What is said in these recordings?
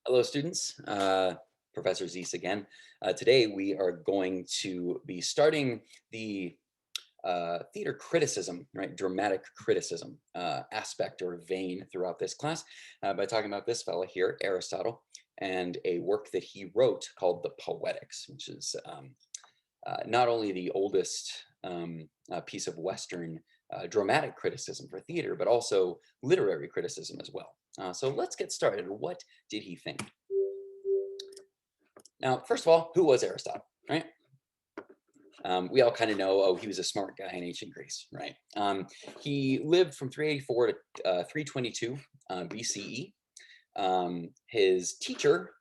Hello, students. Professor Zeese again. Today we are going to be starting the theater criticism, right, dramatic criticism aspect or vein throughout this class by talking about this fella here, Aristotle, and a work that he wrote called the Poetics, which is not only the oldest piece of Western dramatic criticism for theater, but also literary criticism as well. So let's get started. What did he think? Now, first of all, who was Aristotle, right? We all kind of know, oh, he was a smart guy in ancient Greece, right? He lived from 384 to 322 BCE. His teacher,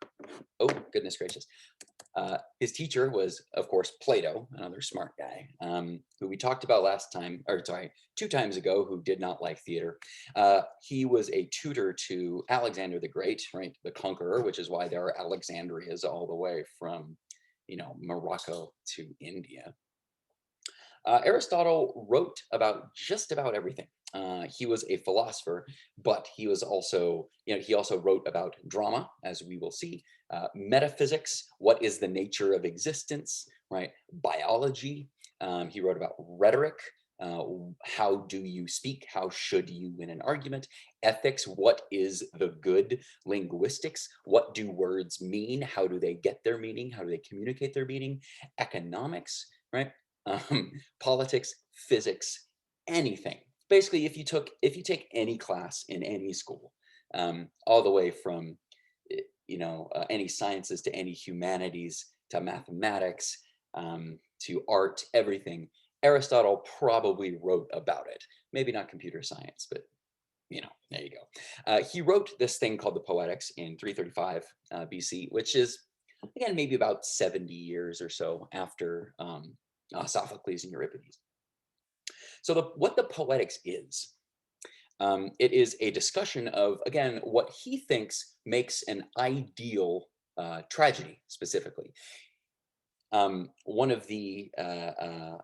oh, goodness gracious. His teacher was, of course, Plato, another smart guy, who we talked about last time, or sorry, 2 times ago, who did not like theater. He was a tutor to Alexander the Great, right, the conqueror, which is why there are Alexandrias all the way from, Morocco to India. Aristotle wrote about just about everything. He was a philosopher, but he was also, he also wrote about drama, as we will see, metaphysics, what is the nature of existence, right? Biology. He wrote about rhetoric. Uh, how do you speak? How should you win an argument? Ethics. What is the good? Linguistics. What do words mean? How do they get their meaning? How do they communicate their meaning? Economics, right? Politics, physics, anything. Basically, if you take any class in any school, all the way from any sciences to any humanities to mathematics to art, everything, Aristotle probably wrote about it. Maybe not computer science, but there you go. He wrote this thing called the Poetics in 335 BC, which is again maybe about 70 years or so after Sophocles and Euripides. So what the Poetics is, it is a discussion of, again, what he thinks makes an ideal tragedy, specifically. One of the uh,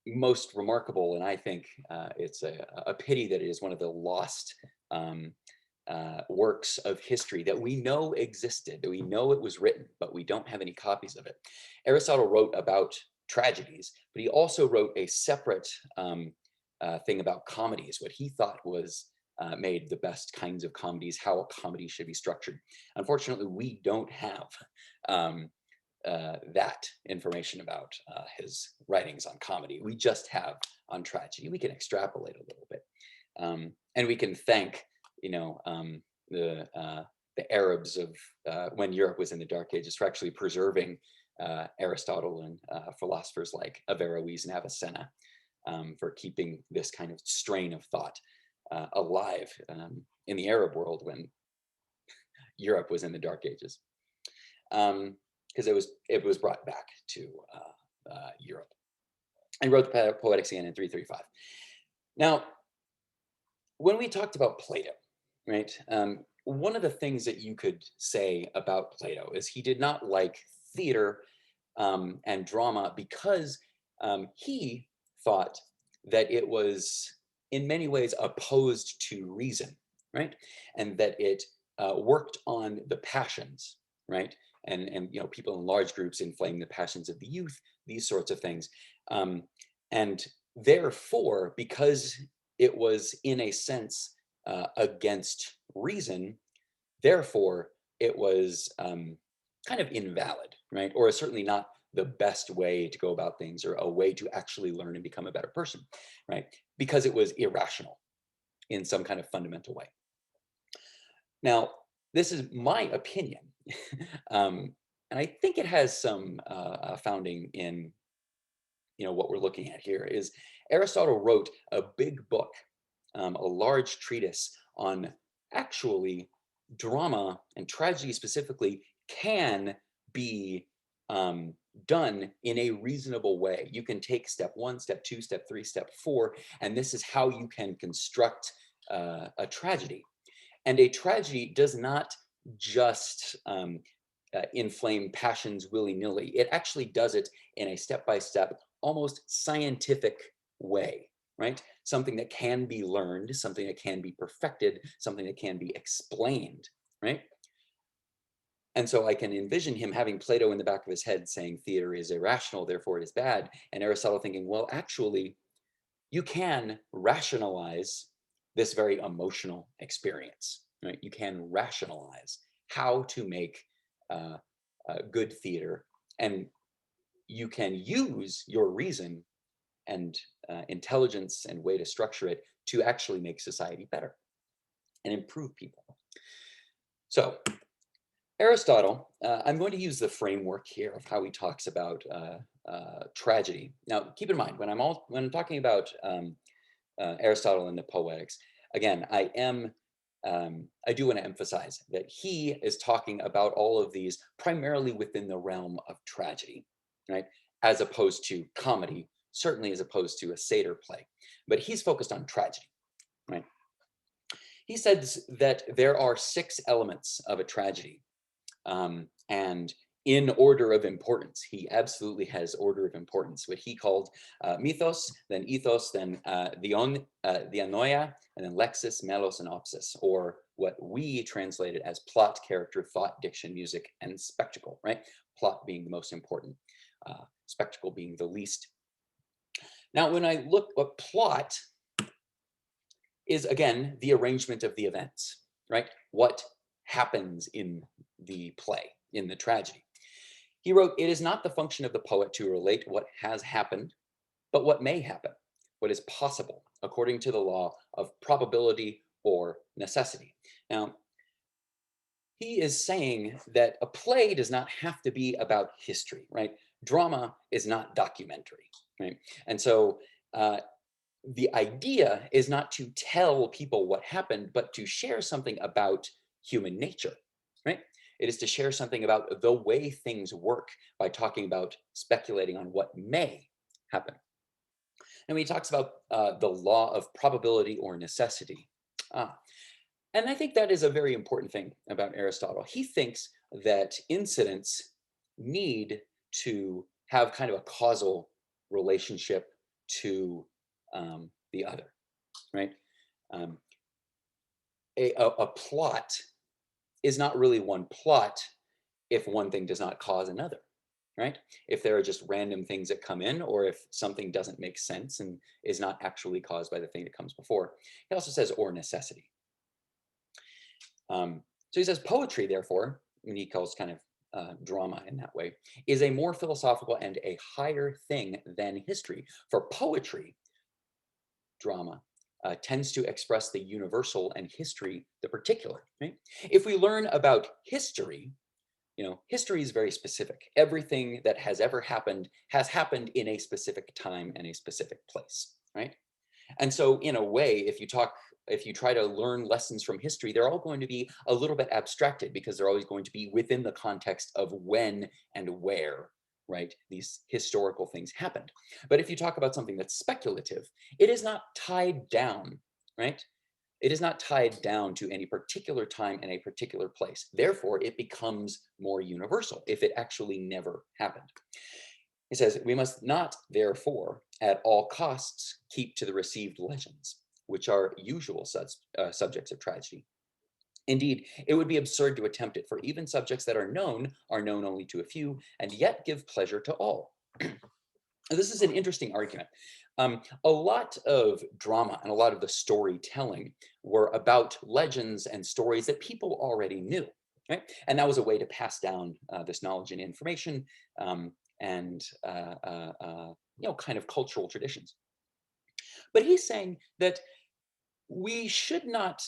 most remarkable, and I think it's a pity that it is one of the lost um, works of history that we know existed, that we know it was written, but we don't have any copies of it. Aristotle wrote about tragedies, but he also wrote a separate thing about comedies, what he thought was made the best kinds of comedies, how a comedy should be structured. Unfortunately, we don't have um, that information about his writings on comedy. We just have on tragedy. We can extrapolate a little bit, and we can thank the Arabs of when Europe was in the Dark Ages for actually preserving Aristotle and philosophers like Averroes and Avicenna for keeping this kind of strain of thought alive in the Arab world when Europe was in the Dark Ages. Because it was brought back to Europe. And wrote the Poetics again in 335. Now, when we talked about Plato, right? One of the things that you could say about Plato is he did not like theater and drama because he thought that it was in many ways opposed to reason, right? And that it worked on the passions, right? And people in large groups inflame the passions of the youth, these sorts of things. And therefore, because it was in a sense against reason, therefore it was kind of invalid, right? Or certainly not the best way to go about things or a way to actually learn and become a better person, right? Because it was irrational in some kind of fundamental way. Now, this is my opinion, and I think it has some founding in what we're looking at here. Is Aristotle wrote a big book, a large treatise on actually drama and tragedy specifically can be done in a reasonable way. You can take step 1, step 2, step 3, step 4, and this is how you can construct a tragedy. And a tragedy does not just inflame passions willy-nilly. It actually does it in a step-by-step, almost scientific way, right? Something that can be learned, something that can be perfected, something that can be explained, right? And so I can envision him having Plato in the back of his head saying theater is irrational, therefore it is bad. And Aristotle thinking, well, actually, you can rationalize this very emotional experience, right? You can rationalize how to make good theater, and you can use your reason and intelligence and way to structure it to actually make society better and improve people. So Aristotle, I'm going to use the framework here of how he talks about tragedy. Now, keep in mind, when I'm talking about Aristotle and the Poetics, again, I do want to emphasize that he is talking about all of these primarily within the realm of tragedy, right? As opposed to comedy, certainly as opposed to a satyr play. But he's focused on tragedy, right? He says that there are 6 elements of a tragedy. And in order of importance, he absolutely has order of importance, what he called mythos, then ethos, then the anoia, and then lexis, melos, and opsis, or what we translated as plot, character, thought, diction, music, and spectacle, right? Plot being the most important, spectacle being the least. Now, when I look at plot, is again the arrangement of the events, right? What happens in the play, in the tragedy. He wrote, "It is not the function of the poet to relate what has happened, but what may happen, what is possible, according to the law of probability or necessity." Now, he is saying that a play does not have to be about history, right? Drama is not documentary, right? And so the idea is not to tell people what happened, but to share something about human nature, right? It is to share something about the way things work by talking about speculating on what may happen. And when he talks about the law of probability or necessity, ah, and I think that is a very important thing about Aristotle. He thinks that incidents need to have kind of a causal relationship to the other, right? Um, a plot is not really one plot if one thing does not cause another, right? If there are just random things that come in, or if something doesn't make sense and is not actually caused by the thing that comes before. He also says, or necessity. So he says poetry, therefore, and he calls kind of drama in that way, is a more philosophical and a higher thing than history. For poetry, drama, tends to express the universal and history, the particular, right? If we learn about history, history is very specific. Everything that has ever happened has happened in a specific time and a specific place, right? And so in a way, if you try to learn lessons from history, they're all going to be a little bit abstracted because they're always going to be within the context of when and where, right, these historical things happened. But if you talk about something that's speculative, it is not tied down, right? It is not tied down to any particular time and a particular place. Therefore, it becomes more universal if it actually never happened. He says, we must not, therefore, at all costs, keep to the received legends, which are usual subjects of tragedy. Indeed, it would be absurd to attempt it, for even subjects that are known only to a few, and yet give pleasure to all. This is an interesting argument. A lot of drama and a lot of the storytelling were about legends and stories that people already knew, right? And that was a way to pass down this knowledge and information and kind of cultural traditions. But he's saying that we should not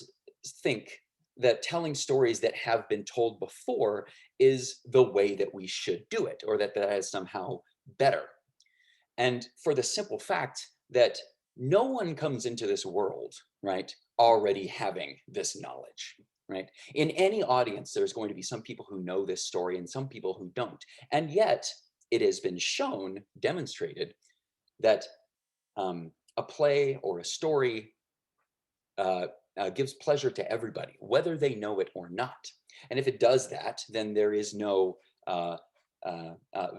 think that telling stories that have been told before is the way that we should do it, or that that is somehow better. And for the simple fact that no one comes into this world, right, already having this knowledge, right? In any audience, there's going to be some people who know this story and some people who don't. And yet, it has been shown, demonstrated, that a play or a story gives pleasure to everybody, whether they know it or not. And if it does that, then there is no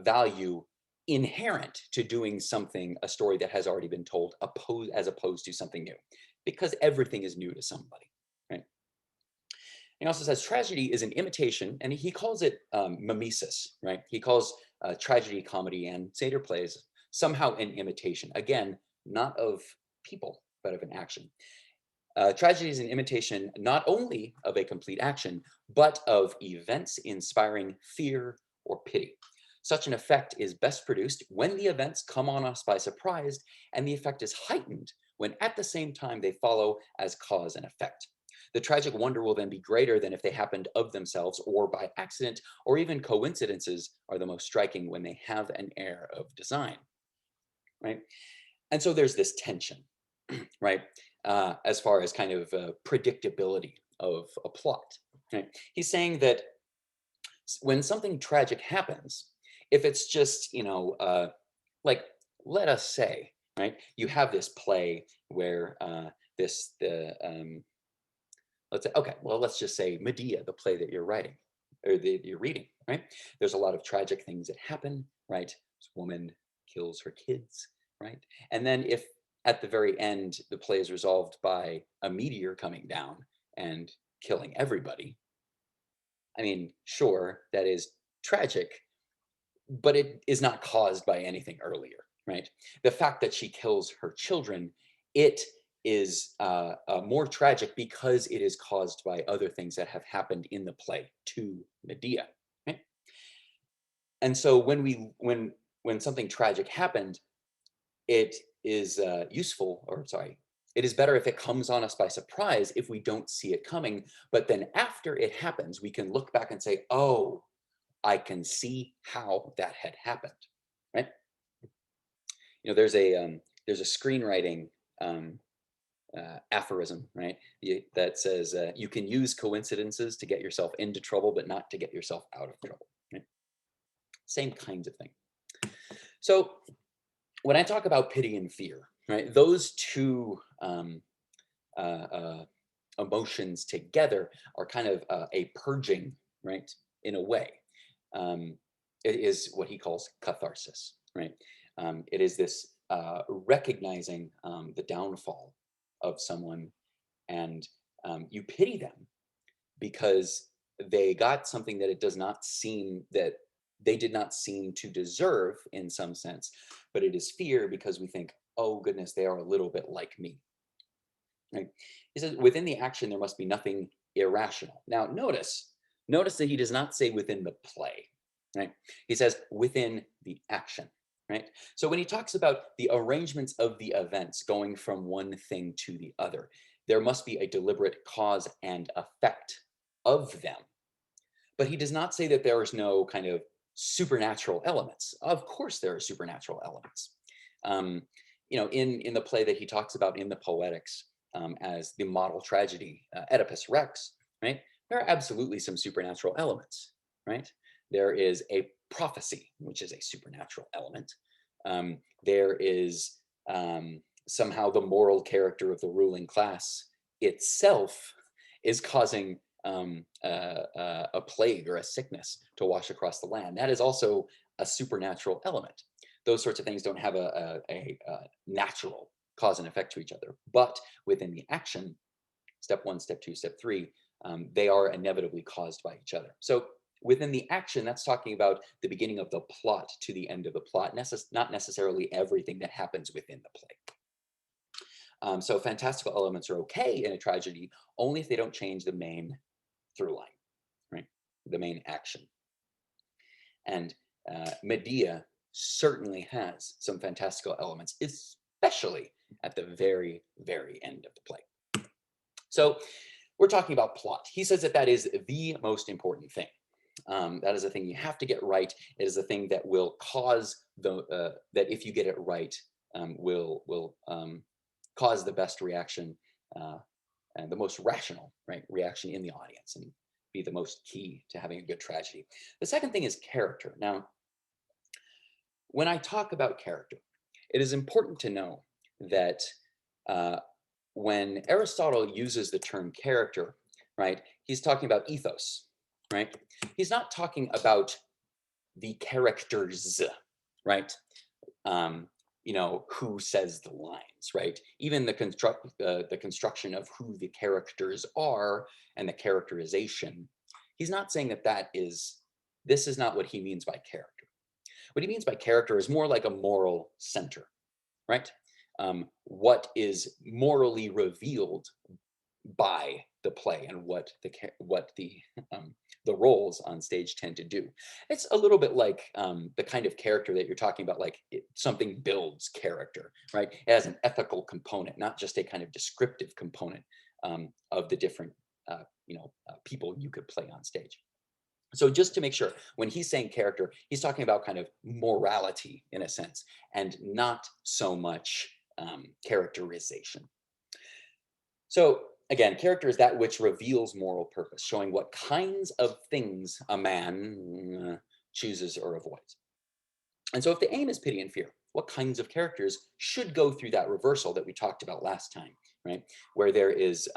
value inherent to doing something, a story that has already been told, as opposed to something new, because everything is new to somebody, right? He also says tragedy is an imitation, and he calls it mimesis, right? He calls tragedy, comedy, and satyr plays somehow an imitation. Again, not of people, but of an action. Tragedy is an imitation not only of a complete action, but of events inspiring fear or pity. Such an effect is best produced when the events come on us by surprise, and the effect is heightened when at the same time they follow as cause and effect. The tragic wonder will then be greater than if they happened of themselves or by accident, or even coincidences are the most striking when they have an air of design, right? And so there's this tension, right? As far as kind of predictability of a plot, right? He's saying that when something tragic happens, if it's just, like, let us say, right, you have this play where this, the, let's say, okay, well, let's just say Medea, the play that you're writing or that you're reading, right? There's a lot of tragic things that happen, right? This woman kills her kids, right? And then if at the very end the play is resolved by a meteor coming down and killing everybody, I mean, sure, that is tragic, but it is not caused by anything earlier, right? The fact that she kills her children, it is more tragic because it is caused by other things that have happened in the play to Medea, right? And so when something tragic happened, it is useful, or sorry, it is better if it comes on us by surprise if we don't see it coming. But then after it happens, we can look back and say, oh, I can see how that had happened, right? There's a screenwriting um, aphorism, right? That says you can use coincidences to get yourself into trouble, but not to get yourself out of trouble. Right? Same kinds of thing. So when I talk about pity and fear, right, those two uh, uh, emotions together are kind of a purging, right? In a way, um, it is what he calls catharsis, right? It is this recognizing the downfall of someone, and you pity them because they got something that it does not seem that they did not seem to deserve in some sense, but it is fear because we think, oh goodness, they are a little bit like me, right? He says, within the action, there must be nothing irrational. Now, notice that he does not say within the play, right? He says within the action, right? So when he talks about the arrangements of the events going from one thing to the other, there must be a deliberate cause and effect of them. But he does not say that there is no kind of supernatural elements. Of course, there are supernatural elements. Um, in the play that he talks about in the Poetics as the model tragedy, Oedipus Rex, right? There are absolutely some supernatural elements, right? There is a prophecy, which is a supernatural element. There is somehow the moral character of the ruling class itself is causing a plague or a sickness to wash across the land. That is also a supernatural element. Those sorts of things don't have a natural cause and effect to each other. But within the action, step one, step two, step three, they are inevitably caused by each other. So within the action, that's talking about the beginning of the plot to the end of the plot, not necessarily everything that happens within the play. So fantastical elements are okay in a tragedy only if they don't change the main through line, right? The main action. And Medea certainly has some fantastical elements, especially at the very, very end of the play. So we're talking about plot. He says that that is the most important thing. That is a thing you have to get right. It is a thing that will cause that if you get it right, will cause the best reaction uh, and the most rational, right, reaction in the audience, and be the most key to having a good tragedy. The second thing is character. Now, when I talk about character, it is important to know that uh, when Aristotle uses the term character, right, he's talking about ethos, right? He's not talking about the characters, right? Um, who says the lines, right? Even the construction of who the characters are and the characterization. He's not saying this is not what he means by character. What he means by character is more like a moral center, right? What is morally revealed by the play and the roles on stage tend to do. It's a little bit like the kind of character that you're talking about, like something builds character, right? It has an ethical component, not just a kind of descriptive component of the different people you could play on stage. So just to make sure, when he's saying character, he's talking about kind of morality in a sense, and not so much characterization. So again, character is that which reveals moral purpose, showing what kinds of things a man chooses or avoids. And so if the aim is pity and fear, what kinds of characters should go through that reversal that we talked about last time, right? Where there is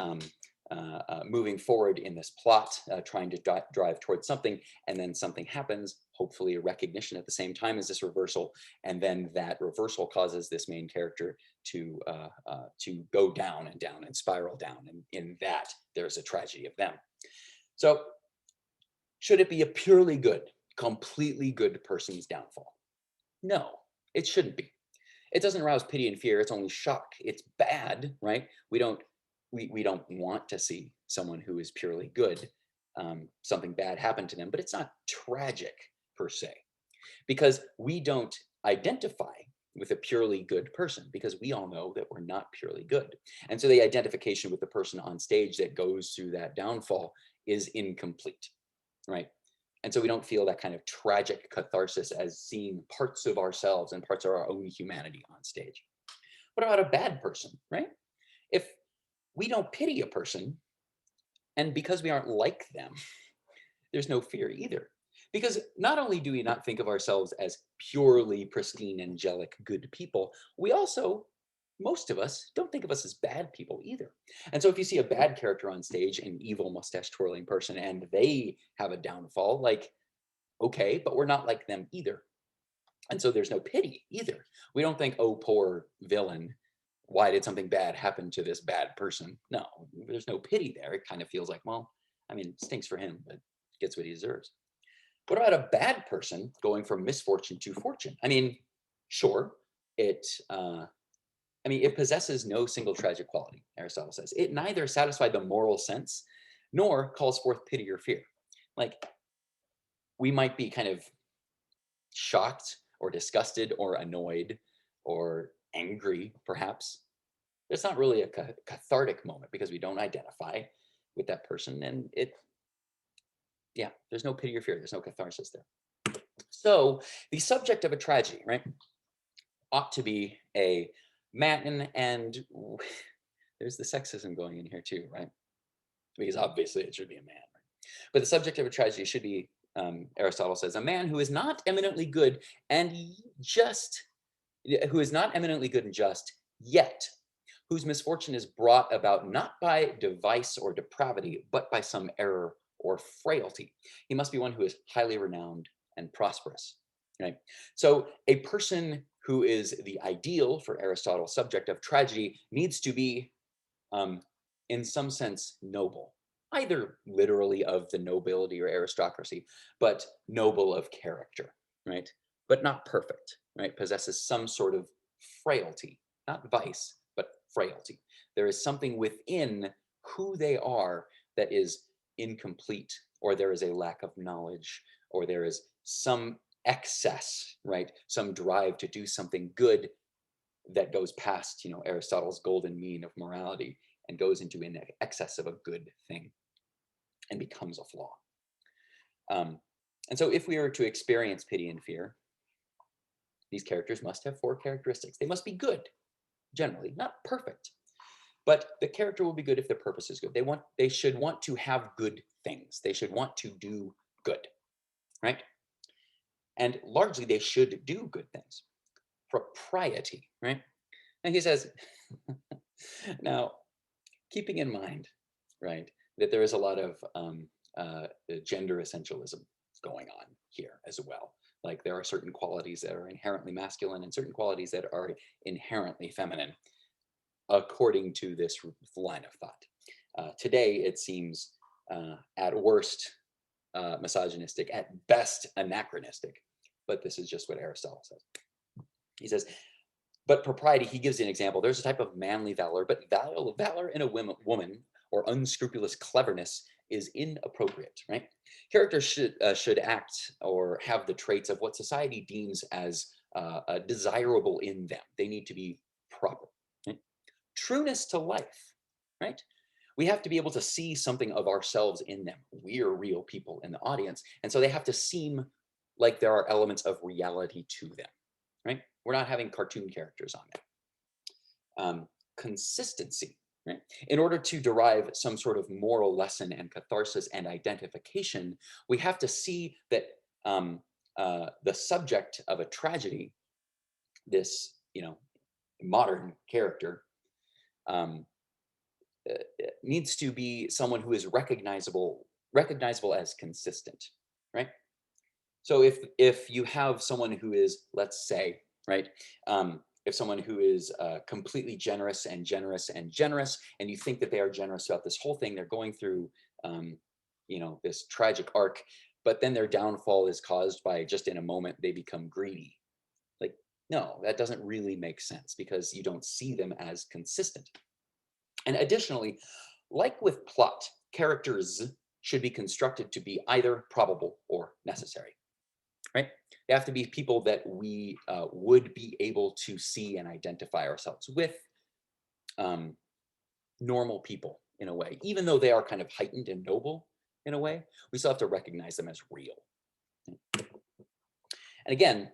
moving forward in this plot, trying to drive towards something, and then something happens, hopefully a recognition at the same time as this reversal, and then that reversal causes this main character to go down and spiral down, and in that there's a tragedy of them. So should it be a purely good, completely good person's downfall? No, it shouldn't be. It doesn't arouse pity and fear. It's only shock. It's bad, right? We don't want to see someone who is purely good, something bad happen to them, but it's not tragic per se, because we don't identify with a purely good person, because we all know that we're not purely good. And so the identification with the person on stage that goes through that downfall is incomplete, right? And so we don't feel that kind of tragic catharsis as seeing parts of ourselves and parts of our own humanity on stage. What about a bad person, right? If we don't pity a person, and because we aren't like them, there's no fear either. Because not only do we not think of ourselves as purely pristine, angelic, good people, we also, most of us, don't think of us as bad people either. And so if you see a bad character on stage, an evil mustache twirling person, and they have a downfall, like, okay, but we're not like them either. And so there's no pity either. We don't think, oh, poor villain, why did something bad happen to this bad person? No, there's no pity there. It kind of feels like, well, I mean, it stinks for him, but gets what he deserves. What about a bad person going from misfortune to fortune? I mean, sure, it possesses no single tragic quality, Aristotle says. It neither satisfies the moral sense nor calls forth pity or fear. Like, we might be kind of shocked or disgusted or annoyed or angry, perhaps. It's not really a cathartic moment because we don't identify with that person. And yeah, there's no pity or fear. There's no catharsis there. So the subject of a tragedy, right, ought to be a man. And there's the sexism going in here too, right? Because obviously it should be a man. Right? But the subject of a tragedy should be, Aristotle says, a man who is not eminently good and just, who is not eminently good and just, yet whose misfortune is brought about not by device or depravity, but by some error or frailty. He must be one who is highly renowned and prosperous. Right? So a person who is the ideal for Aristotle's subject of tragedy needs to be, um, in some sense, noble, either literally of the nobility or aristocracy, but noble of character, right? But not perfect, right? Possesses some sort of frailty, not vice, but frailty. There is something within who they are that is incomplete, or there is a lack of knowledge, or there is some excess, right? Some drive to do something good that goes past, Aristotle's golden mean of morality and goes into an excess of a good thing and becomes a flaw. And so if we are to experience pity and fear, these characters must have four characteristics. They must be good, generally, not perfect. But the character will be good if the purpose is good. They should want to have good things. They should want to do good, right? And largely they should do good things. Propriety, right? And he says, now, keeping in mind, right, that there is a lot of gender essentialism going on here as well. Like there are certain qualities that are inherently masculine and certain qualities that are inherently feminine, according to this line of thought. Today, it seems at worst misogynistic, at best anachronistic, but this is just what Aristotle says. He says, but propriety, he gives an example. There's a type of manly valor, but valor in a woman or unscrupulous cleverness is inappropriate, right? Characters should act or have the traits of what society deems as desirable in them. They need to be proper. Right? Trueness to life, right? We have to be able to see something of ourselves in them. We're real people in the audience. And so they have to seem like there are elements of reality to them, right? We're not having cartoon characters on there. Consistency, right? In order to derive some sort of moral lesson and catharsis and identification, we have to see that the subject of a tragedy, this, modern character, um, needs to be someone who is recognizable as consistent, right? So if you have someone who is, let's say, right, if someone who is completely generous and generous and generous, and you think that they are generous throughout this whole thing, they're going through, this tragic arc, but then their downfall is caused by just in a moment they become greedy. Like, no, that doesn't really make sense because you don't see them as consistent. And additionally, like with plot, characters should be constructed to be either probable or necessary, right? They have to be people that we would be able to see and identify ourselves with, um, normal people in a way. Even though they are kind of heightened and noble in a way, we still have to recognize them as real. And again,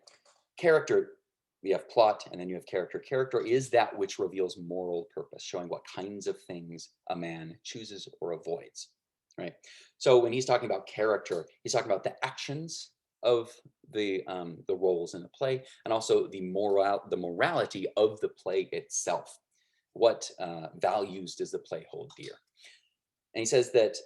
character, we have plot and then you have character. Character is that which reveals moral purpose, showing what kinds of things a man chooses or avoids, right? So when he's talking about character, he's talking about the actions of the roles in the play, and also the morality of the play itself. What values does the play hold dear? And he says that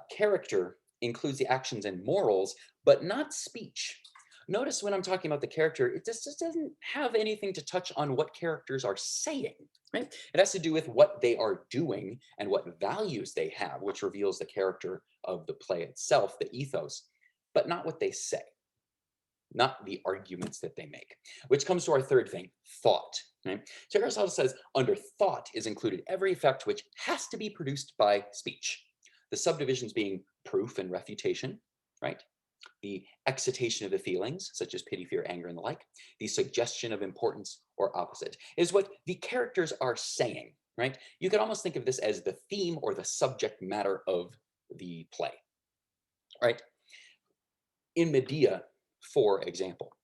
character includes the actions and morals, but not speech. Notice when I'm talking about the character, it just doesn't have anything to touch on what characters are saying, right? It has to do with what they are doing and what values they have, which reveals the character of the play itself, the ethos, but not what they say, not the arguments that they make, which comes to our third thing, thought. Right? So Aristotle says, under thought is included every effect which has to be produced by speech. The subdivisions being proof and refutation, right? The excitation of the feelings, such as pity, fear, anger, and the like, the suggestion of importance or opposite, is what the characters are saying, right? You could almost think of this as the theme or the subject matter of the play, right? In Medea, for example,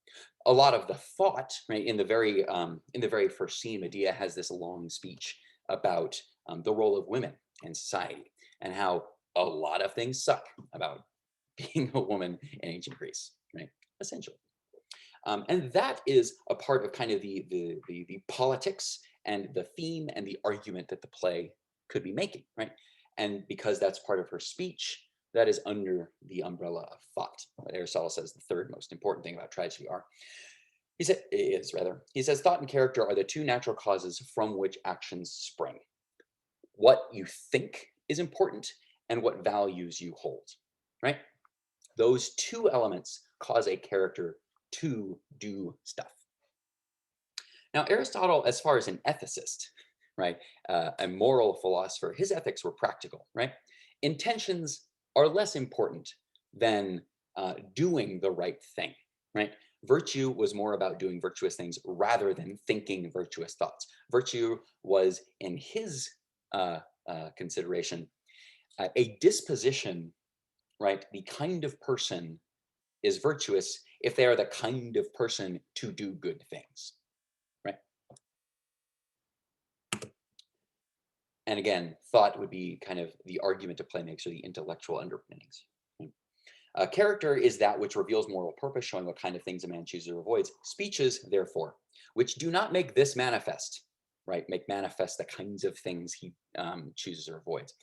a lot of the thought, right, in the very first scene, Medea has this long speech about the role of women in society and how a lot of things suck about being a woman in ancient Greece, right? Essentially. And that is a part of kind of the politics and the theme and the argument that the play could be making, right? And because that's part of her speech, that is under the umbrella of thought. What Aristotle says the third most important thing about tragedy are. He says thought and character are the two natural causes from which actions spring. What you think is important and what values you hold, right? Those two elements cause a character to do stuff. Now, Aristotle, as far as an ethicist, right, a moral philosopher, his ethics were practical, right? Intentions are less important than doing the right thing, right? Virtue was more about doing virtuous things rather than thinking virtuous thoughts. Virtue was, in his consideration, a disposition, right? The kind of person is virtuous if they are the kind of person to do good things, right? And again, thought would be kind of the argument a play makes or the intellectual underpinnings. Right? Character is that which reveals moral purpose, showing what kind of things a man chooses or avoids. Speeches, therefore, which do not make this manifest, right? Make manifest the kinds of things he chooses or avoids.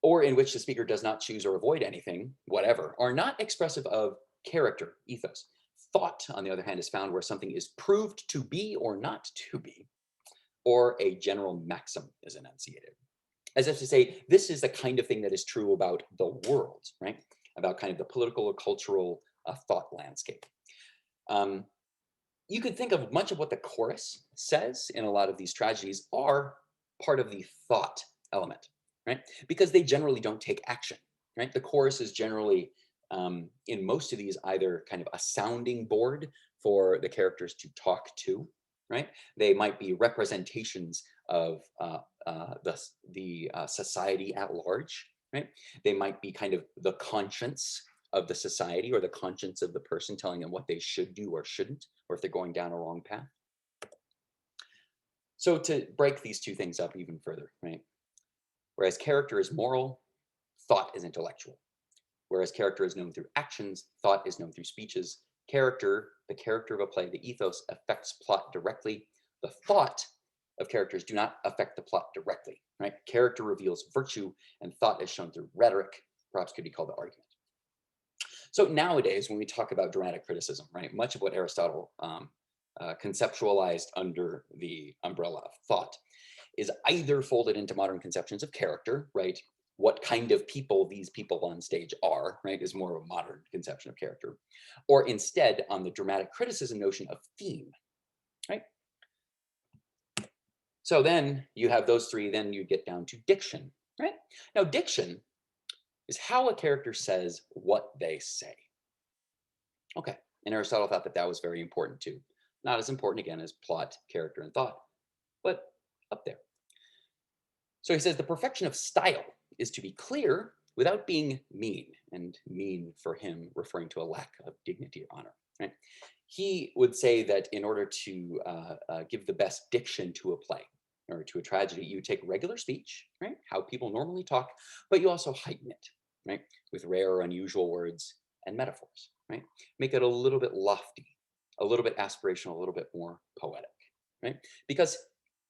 Or in which the speaker does not choose or avoid anything, whatever, are not expressive of character, ethos. Thought, on the other hand, is found where something is proved to be or not to be, or a general maxim is enunciated. As if to say, this is the kind of thing that is true about the world, right? About kind of the political or cultural thought landscape. Um, you could think of much of what the chorus says in a lot of these tragedies are part of the thought element, right? Because they generally don't take action, right? The chorus is generally, in most of these, either kind of a sounding board for the characters to talk to, right? They might be representations of the society at large, right? They might be kind of the conscience of the society or the conscience of the person telling them what they should do or shouldn't, or if they're going down a wrong path. So to break these two things up even further, right? Whereas character is moral, thought is intellectual. Whereas character is known through actions, thought is known through speeches. Character, the character of a play, the ethos affects plot directly. The thought of characters do not affect the plot directly, right? Character reveals virtue and thought is shown through rhetoric, perhaps could be called the argument. So nowadays, when we talk about dramatic criticism, right, much of what Aristotle conceptualized under the umbrella of thought is either folded into modern conceptions of character, right? What kind of people these people on stage are, right, is more of a modern conception of character, or instead on the dramatic criticism notion of theme, right? So then you have those three, then you get down to diction, right? Now, diction is how a character says what they say. Okay, and Aristotle thought that that was very important too. Not as important, again, as plot, character, and thought, but up there. So he says the perfection of style is to be clear without being mean, and mean for him referring to a lack of dignity or honor. Right? He would say that in order to give the best diction to a play or to a tragedy, you take regular speech, right, how people normally talk, but you also heighten it, right, with rare or unusual words and metaphors, right? Make it a little bit lofty, a little bit aspirational, a little bit more poetic, right? Because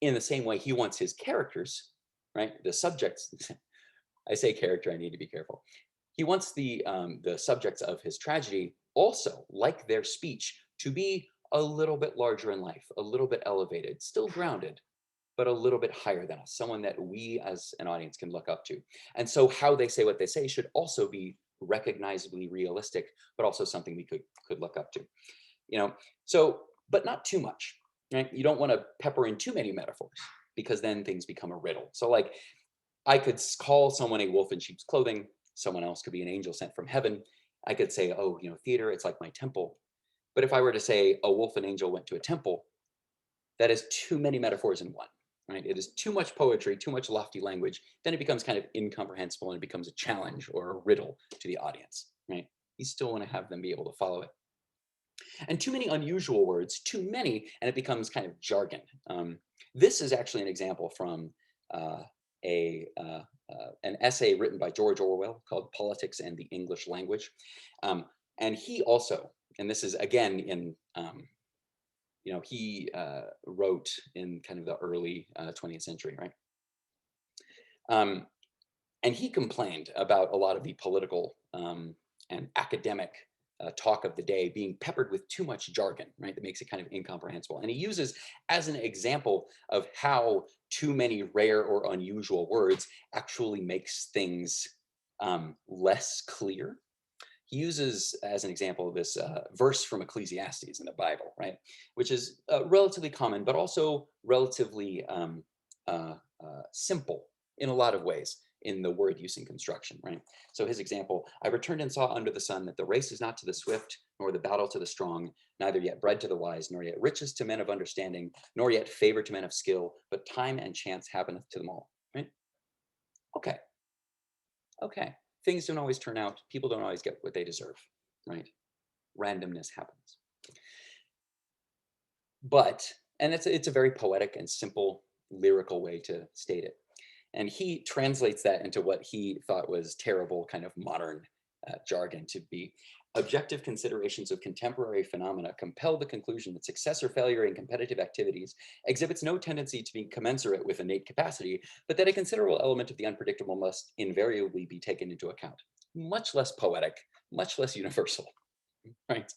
in the same way he wants his characters, right, the subjects, I say character, I need to be careful. He wants the subjects of his tragedy also, like their speech, to be a little bit larger in life, a little bit elevated, still grounded, but a little bit higher than us, someone that we as an audience can look up to. And so how they say what they say should also be recognizably realistic, but also something we could look up to. You know, so, but not too much, right? You don't want to pepper in too many metaphors because then things become a riddle. So like I could call someone a wolf in sheep's clothing. Someone else could be an angel sent from heaven. I could say, oh, you know, theater, it's like my temple. But if I were to say a wolf and angel went to a temple, that is too many metaphors in one, right? It is too much poetry, too much lofty language. Then it becomes kind of incomprehensible and it becomes a challenge or a riddle to the audience, right? You still want to have them be able to follow it. And too many unusual words, too many, and it becomes kind of jargon. This is actually an example from uh, an essay written by George Orwell called Politics and the English Language. And he also, and this is again in, you know, he wrote in kind of the early 20th century, right? And he complained about a lot of the political and academic talk of the day being peppered with too much jargon, right? That makes it kind of incomprehensible. And he uses as an example of how too many rare or unusual words actually makes things less clear. He uses as an example this verse from Ecclesiastes in the Bible, right? Which is relatively common, but also relatively simple in a lot of ways in the word use and construction, right? So his example, I returned and saw under the sun that the race is not to the swift, nor the battle to the strong, neither yet bread to the wise, nor yet riches to men of understanding, nor yet favor to men of skill, but time and chance happeneth to them all, right? Okay, okay. Things don't always turn out. People don't always get what they deserve, right? Randomness happens. But, and it's a very poetic and simple lyrical way to state it. And he translates that into what he thought was terrible kind of modern jargon to be objective considerations of contemporary phenomena compel the conclusion that success or failure in competitive activities exhibits no tendency to be commensurate with innate capacity, but that a considerable element of the unpredictable must invariably be taken into account. Much less poetic, much less universal. right?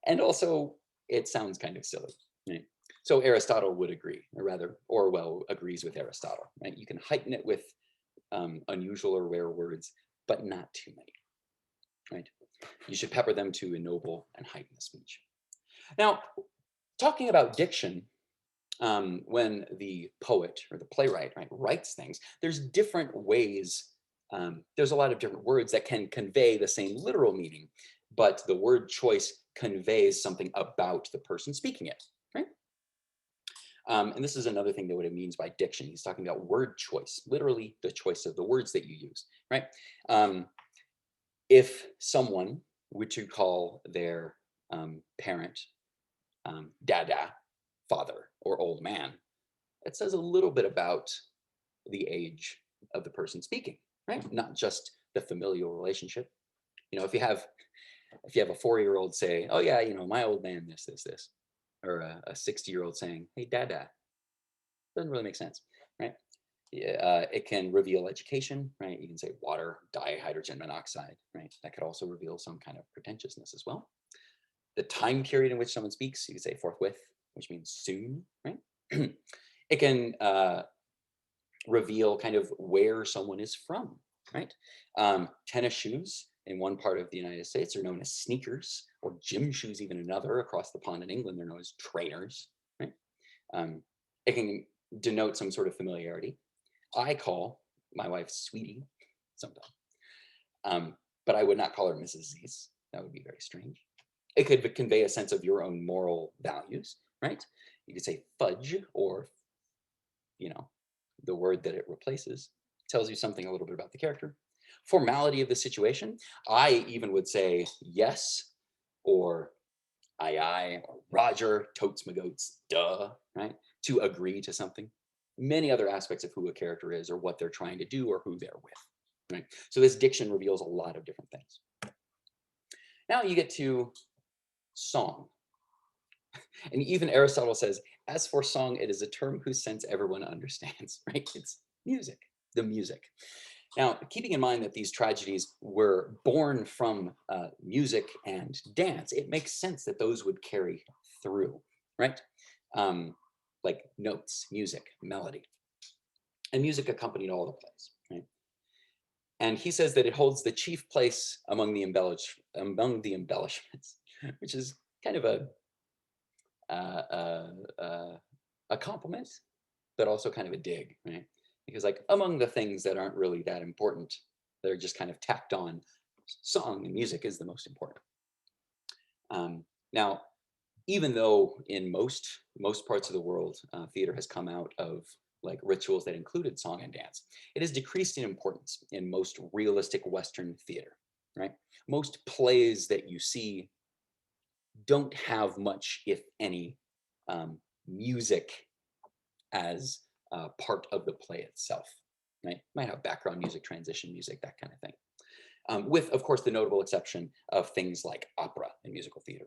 And also, it sounds kind of silly, right? So Aristotle would agree, or rather, Orwell agrees with Aristotle, right? You can heighten it with unusual or rare words, but not too many, right? You should pepper them to ennoble and heighten the speech. Now, talking about diction, when the poet or the playwright, right, writes things, there's different ways. There's a lot of different words that can convey the same literal meaning, but the word choice conveys something about the person speaking it, right? And this is another thing that what it means by diction. He's talking about word choice, literally the choice of the words that you use, right? Um, if someone were to call their parent dada, father, or old man, it says a little bit about the age of the person speaking, right? Not just the familial relationship. You know, if you have a 4-year-old say, "Oh yeah, you know, my old man, this," or a 60-year-old saying, "Hey, dada," doesn't really make sense, right? Yeah, it can reveal education, right? You can say water, dihydrogen monoxide, right? That could also reveal some kind of pretentiousness as well. The time period in which someone speaks, you could say forthwith, which means soon, right? It can reveal kind of where someone is from, right? Tennis shoes in one part of the United States are known as sneakers, or gym shoes, even another. Across the pond in England, they're known as trainers, right? Um, it can denote some sort of familiarity. I call my wife Sweetie sometimes, um, but I would not call her Mrs. Zeese. That would be very strange. It could convey a sense of your own moral values, right? You could say fudge, or you know, the word that it replaces tells you something a little bit about the character. Formality of the situation. I even would say yes, or aye, or Roger, totes my goats, duh, right? To agree to something. Many other aspects of who a character is, or what they're trying to do, or who they're with, right? So this diction reveals a lot of different things. Now you get to song. And even Aristotle says, as for song, it is a term whose sense everyone understands, right? It's music, the music. Now, keeping in mind that these tragedies were born from music and dance, it makes sense that those would carry through, right? Um, like notes, music, melody. And music accompanied all the plays, right? And he says that it holds the chief place among the embellishments, which is kind of uh, uh, uh, a compliment, but also kind of a dig, right? Because like among the things that aren't really that important, they're just kind of tacked on, song and music is the most important. Now, even though in most parts of the world, theater has come out of like rituals that included song and dance, it has decreased in importance in most realistic Western theater, right? Most plays that you see don't have much, if any, music as part of the play itself, right? Might have background music, transition music, that kind of thing. With, of course, the notable exception of things like opera and musical theater.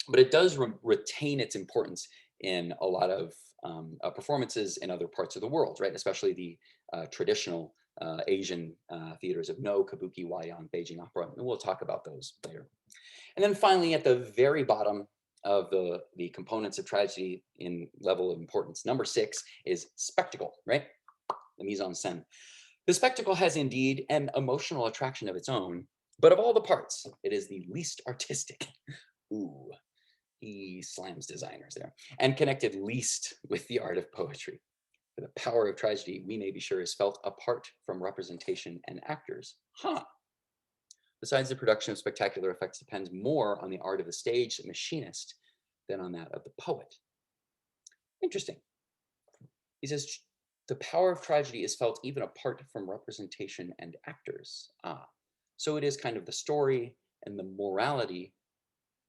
But it does retain its importance in a lot of performances in other parts of the world, right? Especially the traditional Asian theaters of No, Kabuki, Wayang, Beijing opera. And we'll talk about those later. And then finally, at the very bottom of the components of tragedy in level of importance, number 6 is spectacle, right? The mise en scène. The spectacle has indeed an emotional attraction of its own, but of all the parts, it is the least artistic. Ooh, he slams designers there, and connected least with the art of poetry. For the power of tragedy, we may be sure, is felt apart from representation and actors. Huh. Besides, the production of spectacular effects depends more on the art of the stage machinist than on that of the poet. Interesting. He says, the power of tragedy is felt even apart from representation and actors. Ah, so it is kind of the story and the morality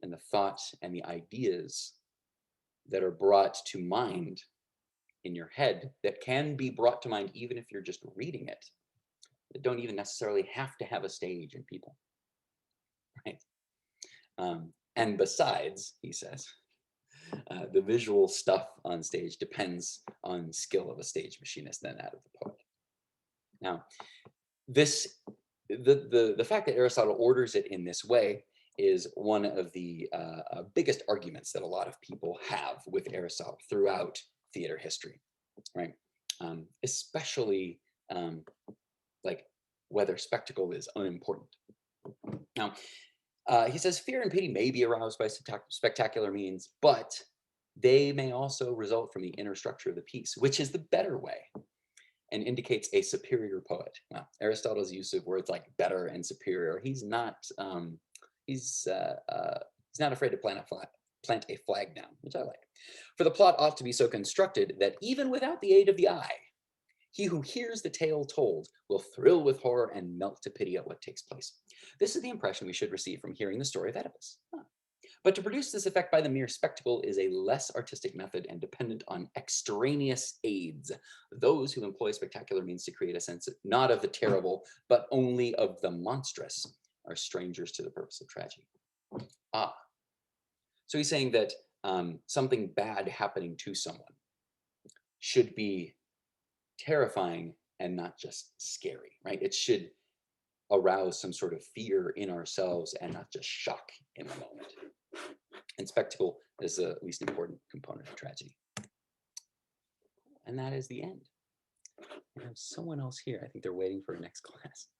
and the thoughts and the ideas that are brought to mind in your head that can be brought to mind even if you're just reading it. That don't even necessarily have to have a stage and people, right? And besides, he says, the visual stuff on stage depends on skill of a stage machinist than that of the poet. Now, this the fact that Aristotle orders it in this way is one of the biggest arguments that a lot of people have with Aristotle throughout theater history, right? Especially um, like whether spectacle is unimportant. Now, he says fear and pity may be aroused by spectacular means, but they may also result from the inner structure of the piece, which is the better way and indicates a superior poet. Well, Aristotle's use of words like better and superior, he's not afraid to plant a flag down, which I like. For the plot ought to be so constructed that even without the aid of the eye, he who hears the tale told will thrill with horror and melt to pity at what takes place. This is the impression we should receive from hearing the story of Oedipus. Huh. But to produce this effect by the mere spectacle is a less artistic method and dependent on extraneous aids. Those who employ spectacular means to create a sense not of the terrible, but only of the monstrous, are strangers to the purpose of tragedy. Ah, so he's saying that something bad happening to someone should be terrifying and not just scary, right? It should arouse some sort of fear in ourselves and not just shock in the moment. And spectacle is the least important component of tragedy. And that is the end. I have someone else here. I think they're waiting for a next class.